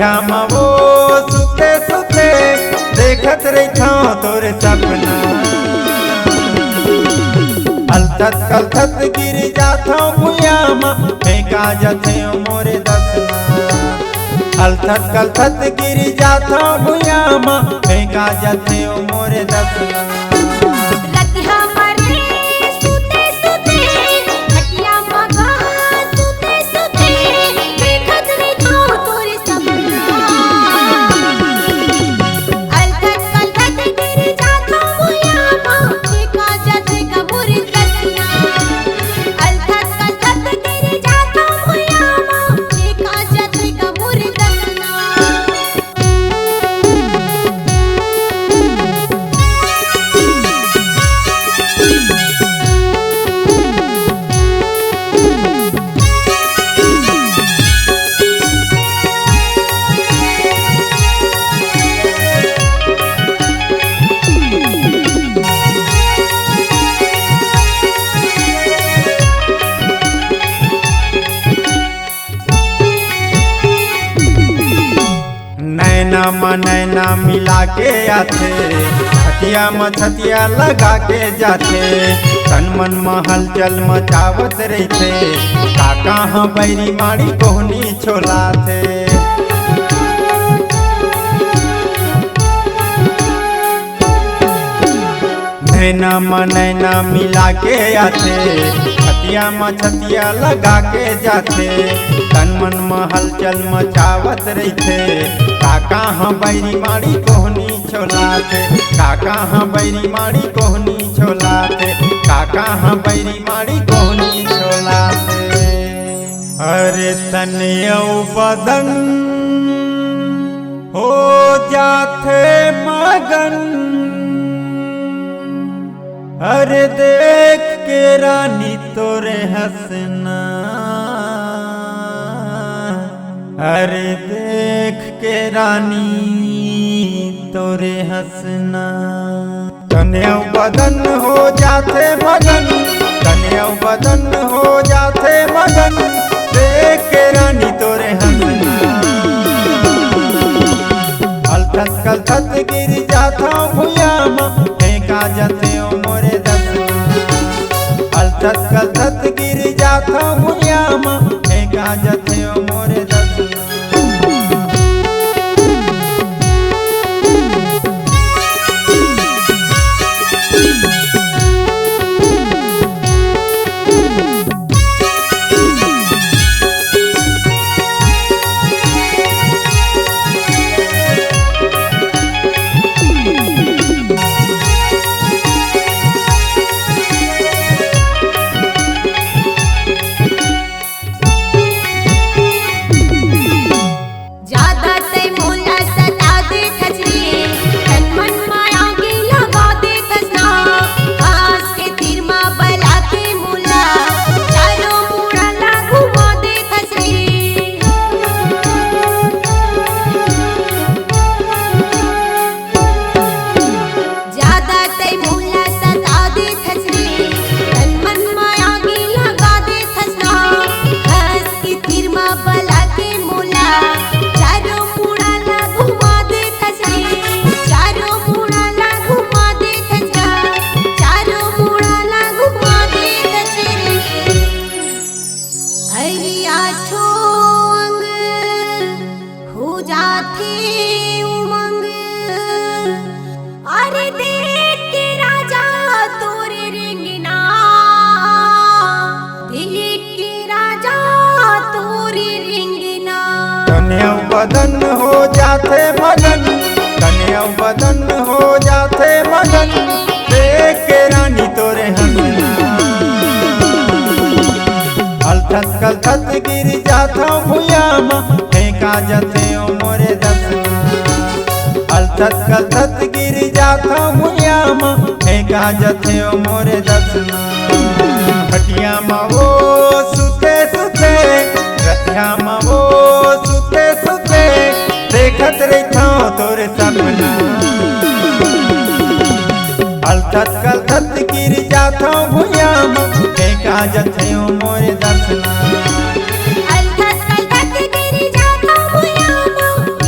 रतिया में वो सुते सुते देखत रहता तोरे सपना। अलथत कलथत गिर जाता भुइया में फेंका जाते मोरे दसना। अलथत कलथत गिर जाता भुइया में फेंका जाते मोरे दसना। नैना मिला के आते छतिया में छतिया लगा के जाते। तन मन महल चल मचावत रहते काका हाँ बैरी माड़ी कोहनी छोलाते। नैना मिला के आते छतिया में छतिया लगा के जाते। तन मन महल चल मचावत रहते काका हाँ बैरी माड़ी कोहनी छोलाते। काका हाँ बैरी माड़ी कोहनी छोलाते। काका हाँ बैरी माड़ी कोहनी छोलाते। अरे तनियो बदन हो जाते मगन। अरे देख के रानी तोरे हंसना। अरे देख के रानी तोरे हंसना। कन्या बदन हो जाते मगन। कन्या बदन हो जाते मगन देख के रानी तोरे हंसना। अलथत कलथत गिर जाता भुइया में फेंका जाते मोरे दसना। अलथत कलथत गिर जाता भुइया में फेंका जाते मोरे दसना। बदन हो जाते मगन। कन्या बदन हो जाते मगन देख के रानी तोरे हंसना। अलथत कलथत गिर जाता भुइया में फेंका जाते मोरे दसना। अलथत कलथत गिर जाता भुइया में फेंका जाते मोरे दसना। हटिया में वो सुते सुते रतिया में वो सुते सुते देखत रहता तोरे सपना। अलथत कलथत गिर जाता भुइया में फेंका जाते मोरे दसना। अलथत कलथत गिर जाता भुइया में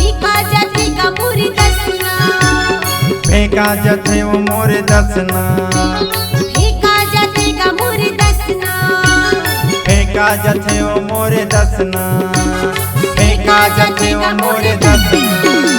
फेंका जथे वो मोरे दसना, फेंका जातेगा मोरे दसना, फेंका जथे वो मोरे दसना, फेंका जथे वो मोरे दसना।